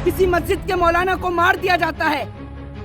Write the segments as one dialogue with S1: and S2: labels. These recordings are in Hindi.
S1: किसी मस्जिद के मौलाना को मार दिया जाता है,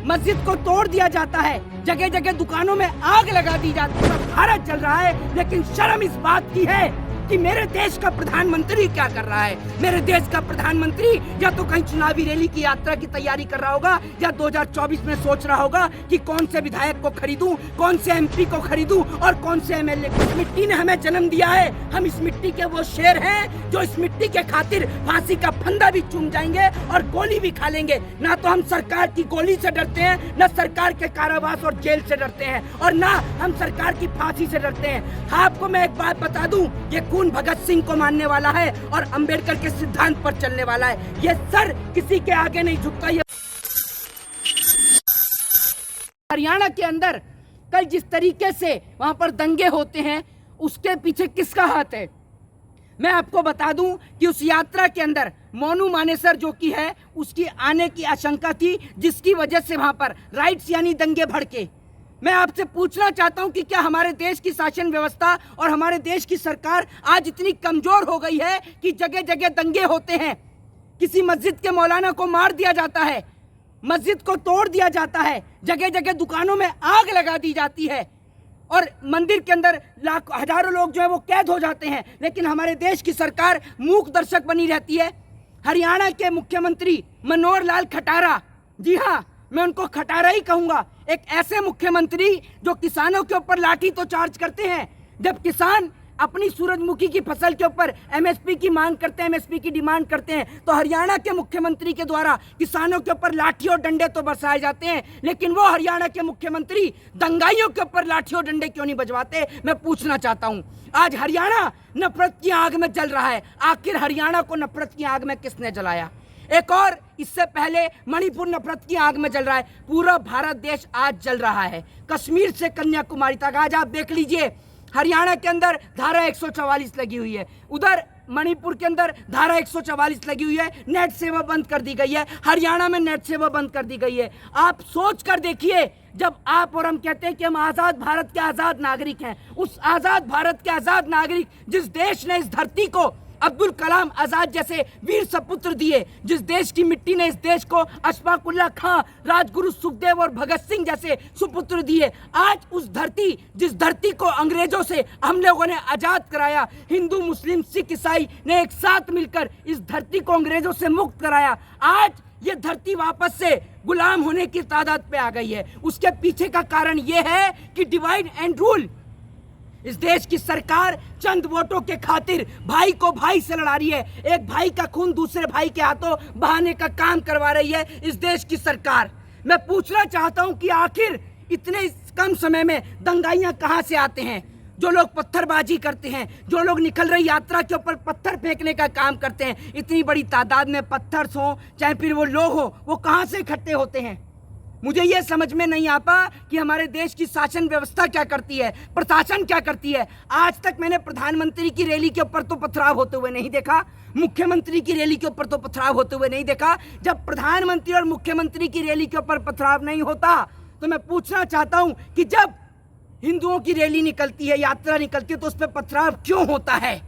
S1: मस्जिद को तोड़ दिया जाता है, जगह जगह दुकानों में आग लगा दी जाती है। भारत चल रहा है, लेकिन शर्म इस बात की है कि मेरे देश का प्रधानमंत्री क्या कर रहा है। मेरे देश का प्रधानमंत्री या तो कहीं चुनावी रैली की यात्रा की तैयारी कर रहा होगा, या 2024 में सोच रहा होगा कि कौन से विधायक को खरीदूं, कौन से एमपी को खरीदूं और कौन से एमएलए। इस मिट्टी ने हमें जन्म दिया है, हम इस मिट्टी के वो शेर हैं जो इस मिट्टी के खातिर फांसी का फंदा भी चूम जाएंगे और गोली भी खा लेंगे। ना तो हम सरकार की गोली से डरते हैं, न सरकार के कारावास और जेल से डरते हैं, और ना हम सरकार की फांसी से डरते हैं। आपको मैं एक बात बता दूं, ये खून भगत सिंह को मानने वाला है और अंबेडकर के सिद्धांत पर चलने वाला है। ये सर किसी के आगे नहीं झुकता। ये हरियाणा के अंदर कल जिस तरीके से वहां पर दंगे होते हैं, उसके पीछे किसका हाथ है? मैं आपको बता दूं कि उस यात्रा के अंदर मोनू मानेसर जो की है, उसकी आने की आशंका थी, जिसकी वजह से वहां पर राइट्स यानी दंगे भड़के। मैं आपसे पूछना चाहता हूं कि क्या हमारे देश की शासन व्यवस्था और हमारे देश की सरकार आज इतनी कमजोर हो गई है कि जगह जगह दंगे होते हैं, किसी मस्जिद के मौलाना को मार दिया जाता है, मस्जिद को तोड़ दिया जाता है, जगह जगह दुकानों में आग लगा दी जाती है और मंदिर के अंदर हजारों लोग जो है वो कैद हो जाते हैं, लेकिन हमारे देश की सरकार मूक दर्शक बनी रहती है। हरियाणा के मुख्यमंत्री मनोहर लाल खटारा, जी हाँ, मैं उनको खटारा ही कहूंगा, एक ऐसे मुख्यमंत्री जो किसानों के ऊपर लाठी तो चार्ज करते हैं। जब किसान अपनी सूरजमुखी की फसल के ऊपर एमएसपी की मांग करते हैं, एमएसपी की डिमांड करते हैं, तो हरियाणा के मुख्यमंत्री के द्वारा किसानों के ऊपर लाठी और डंडे तो बरसाए जाते हैं, लेकिन वो हरियाणा के मुख्यमंत्री दंगाइयों के ऊपर लाठी और डंडे क्यों नहीं बजवाते? मैं पूछना चाहता हूं। आज हरियाणा नफरत की आग में जल रहा है। आखिर हरियाणा को नफरत की आग में किसने जलाया? एक और इससे पहले मणिपुर नफरत की आग में जल रहा है। पूरा भारत देश आज जल रहा है, कश्मीर से कन्याकुमारी तक। आज आप देख लीजिए, हरियाणा के अंदर धारा 144 लगी हुई है, उधर मणिपुर के अंदर धारा 144 लगी हुई है, नेट सेवा बंद कर दी गई है, हरियाणा में नेट सेवा बंद कर दी गई है। आप सोच कर देखिए, जब आप और हम कहते हैं कि हम आजाद भारत के आजाद नागरिक हैं, उस आजाद भारत के आजाद नागरिक, जिस देश ने इस धरती को अब्दुल कलाम आजाद जैसे वीर सपुत्र दिए, जिस देश की मिट्टी ने इस देश को अशफाक उल्लाह खां, राजगुरु सुखदेव और भगत सिंह जैसे सुपुत्र दिए, आज उस धरती, जिस धरती को अंग्रेजों से हम लोगों ने आजाद कराया, हिंदू मुस्लिम सिख ईसाई ने एक साथ मिलकर इस धरती को अंग्रेजों से मुक्त कराया, आज ये धरती वापस से गुलाम होने की तादाद पे आ गई है। उसके पीछे का कारण ये है कि डिवाइड एंड रूल। इस देश की सरकार चंद वोटों के खातिर भाई को भाई से लड़ा रही है, एक भाई का खून दूसरे भाई के हाथों बहाने का काम करवा रही है इस देश की सरकार। मैं पूछना चाहता हूं कि आखिर इतने कम समय में दंगाइयां कहां से आते हैं? जो लोग पत्थरबाजी करते हैं, जो लोग निकल रही यात्रा के ऊपर पत्थर फेंकने का काम करते हैं, इतनी बड़ी तादाद में पत्थर हो चाहे फिर वो लोग हो, वो कहां से इकट्ठे होते हैं? मुझे ये समझ में नहीं आता कि हमारे देश की शासन व्यवस्था क्या करती है, प्रशासन क्या करती है। आज तक मैंने प्रधानमंत्री की रैली के ऊपर तो पथराव होते हुए नहीं देखा, मुख्यमंत्री की रैली के ऊपर तो पथराव होते हुए नहीं देखा। जब प्रधानमंत्री और मुख्यमंत्री की रैली के ऊपर पथराव नहीं होता, तो मैं पूछना चाहता हूं कि जब हिंदुओं की रैली निकलती है, यात्रा निकलती है, तो उस पर पथराव क्यों होता है?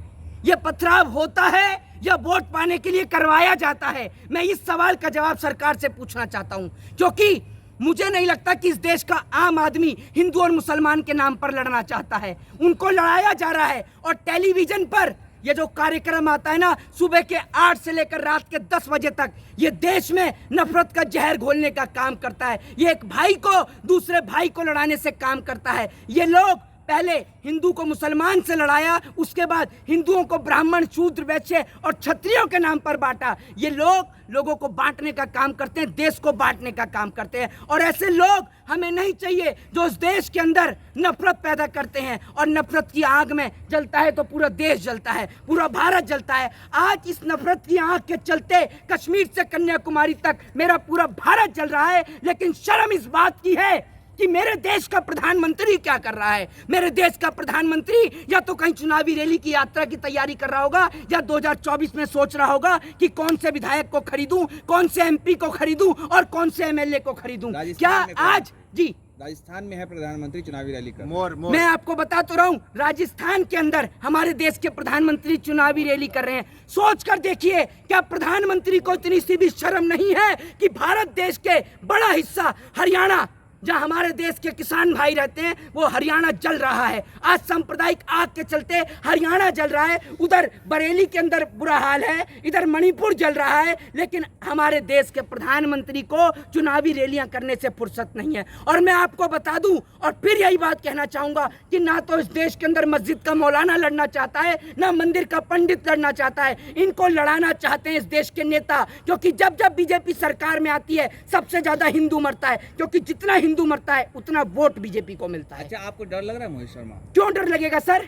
S1: यह पथराव होता है या वोट पाने के लिए करवाया जाता है? मैं इस सवाल का जवाब सरकार से पूछना चाहता हूं, क्योंकि मुझे नहीं लगता कि इस देश का आम आदमी हिंदू और मुसलमान के नाम पर लड़ना चाहता है। उनको लड़ाया जा रहा है, और टेलीविजन पर ये जो कार्यक्रम आता है ना, सुबह के 8 से लेकर रात के 10 बजे तक, ये देश में नफरत का जहर घोलने का काम करता है। ये एक भाई को दूसरे भाई को लड़ाने से काम करता है। ये लोग पहले हिंदू को मुसलमान से लड़ाया, उसके बाद हिंदुओं को ब्राह्मण, शूद्र, वैश्य और क्षत्रियों के नाम पर बांटा। ये लोगों को बांटने का काम करते हैं, देश को बांटने का काम करते हैं, और ऐसे लोग हमें नहीं चाहिए जो इस देश के अंदर नफरत पैदा करते हैं। और नफरत की आग में जलता है तो पूरा देश जलता है, पूरा भारत जलता है। आज इस नफरत की आग के चलते कश्मीर से कन्याकुमारी तक मेरा पूरा भारत जल रहा है, लेकिन शर्म इस बात की है कि मेरे देश का प्रधानमंत्री क्या कर रहा है। मेरे देश का प्रधानमंत्री या तो कहीं चुनावी रैली की यात्रा की तैयारी कर रहा होगा, या 2024 में सोच रहा होगा कि कौन से विधायक को खरीदूं, कौन से एमपी को खरीदूं और कौन से एमएलए को खरीदूं। क्या आज जी
S2: राजस्थान में है प्रधानमंत्री चुनावी रैली कर।
S1: मैं आपको बता तो रहा हूँ, राजस्थान के अंदर हमारे देश के प्रधानमंत्री चुनावी रैली कर रहे हैं। सोच कर देखिए, क्या प्रधानमंत्री को इतनी सी भी शर्म नहीं है कि भारत देश के बड़ा हिस्सा हरियाणा, जहां हमारे देश के किसान भाई रहते हैं, वो हरियाणा जल रहा है। आज सांप्रदायिक आग के चलते हरियाणा जल रहा है। उधर बरेली के अंदर बुरा हाल है, इधर मणिपुर जल रहा है, लेकिन हमारे देश के प्रधानमंत्री को चुनावी रैलियां करने से फुर्सत नहीं है। और मैं आपको बता दूं, और फिर यही बात कहना चाहूंगा कि ना तो इस देश के अंदर मस्जिद का मौलाना लड़ना चाहता है, ना मंदिर का पंडित लड़ना चाहता है। इनको लड़ाना चाहते हैं इस देश के नेता, क्योंकि जब जब बीजेपी सरकार में आती है सबसे ज्यादा हिंदू मरता है, क्योंकि जितना हिंदू मरता है उतना वोट बीजेपी को मिलता है।
S2: अच्छा, आपको डर लग रहा है मोहित शर्मा?
S1: क्यों डर लगेगा सर?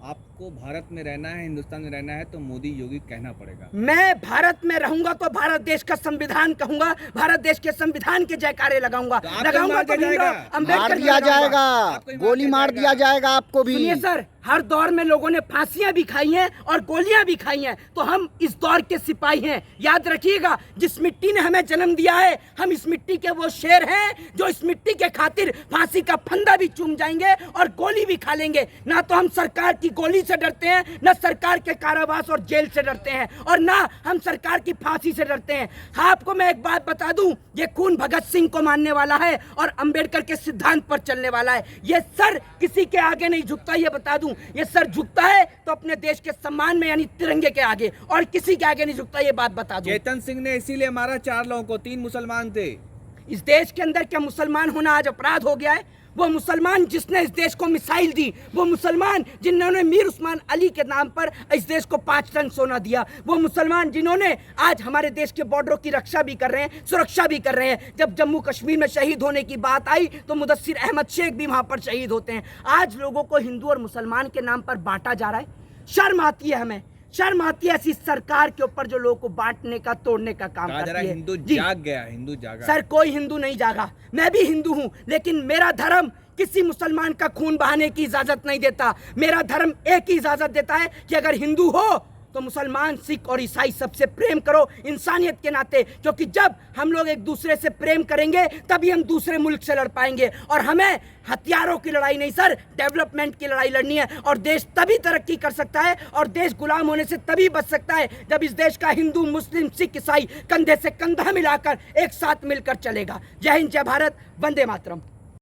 S2: आपको भारत में रहना है, हिंदुस्तान में रहना है, तो मोदी योगी कहना पड़ेगा।
S1: मैं भारत में रहूंगा तो भारत देश का संविधान कहूंगा, भारत देश के संविधान के जयकारे लगाऊंगा।
S2: तो
S1: लगाऊंगा तो
S3: मार दिया जाएगा, गोली मार दिया जाएगा आपको भी।
S1: सुनिए सर, हर दौर में लोगों ने फांसियां भी खाई हैं और गोलियां भी खाई हैं, तो हम इस दौर के सिपाही हैं। याद रखिएगा, जिस मिट्टी ने हमें जन्म दिया है, हम इस मिट्टी के वो शेर हैं जो इस मिट्टी के खातिर फांसी का फंदा भी चूम जाएंगे और गोली भी खा लेंगे। ना तो हम सरकार की गोली से डरते हैं, न सरकार के कारावास और जेल से डरते हैं, और ना हम सरकार की फांसी से डरते हैं। हाँ, आपको मैं एक बात बता दूं, ये खून भगत सिंह को मानने वाला है और अंबेडकर के सिद्धांत पर चलने वाला है। ये सर किसी के आगे नहीं झुकता, ये बता दूं। ये सर झुकता है तो अपने देश के सम्मान में, यानी तिरंगे के आगे, और किसी के आगे नहीं झुकता, ये बात बता दूं।
S2: चेतन सिंह ने इसीलिए मारा 4 लोगों को, 3 मुसलमान थे।
S1: इस देश के अंदर क्या मुसलमान होना आज अपराध हो गया है? वो मुसलमान जिसने इस देश को मिसाइल दी, वो मुसलमान जिन्होंने मीर उस्मान अली के नाम पर इस देश को 5 टन सोना दिया, वो मुसलमान जिन्होंने आज हमारे देश के बॉर्डरों की रक्षा भी कर रहे हैं, सुरक्षा भी कर रहे हैं। जब जम्मू कश्मीर में शहीद होने की बात आई तो मुदस्सिर अहमद शेख भी वहां पर शहीद होते हैं। आज लोगों को हिंदू और मुसलमान के नाम पर बांटा जा रहा है। शर्म आती है हमें, शर्म आती है ऐसी सरकार के ऊपर जो लोगों को बांटने का, तोड़ने का काम करती है।
S2: हिंदू जाग गया, हिंदू जागा।
S1: सर, कोई हिंदू नहीं जागा, मैं भी हिंदू हूं, लेकिन मेरा धर्म किसी मुसलमान का खून बहाने की इजाजत नहीं देता। मेरा धर्म एक ही इजाजत देता है कि अगर हिंदू हो तो मुसलमान, सिख और ईसाई सबसे प्रेम करो इंसानियत के नाते, क्योंकि जब हम लोग एक दूसरे से प्रेम करेंगे तभी हम दूसरे मुल्क से लड़ पाएंगे। और हमें हथियारों की लड़ाई नहीं सर, डेवलपमेंट की लड़ाई लड़नी है। और देश तभी तरक्की कर सकता है और देश गुलाम होने से तभी बच सकता है जब इस देश का हिंदू, मुस्लिम, सिख, ईसाई कंधे से कंधा मिलाकर एक साथ मिलकर चलेगा। जय हिंद, जय भारत, वंदे मातरम।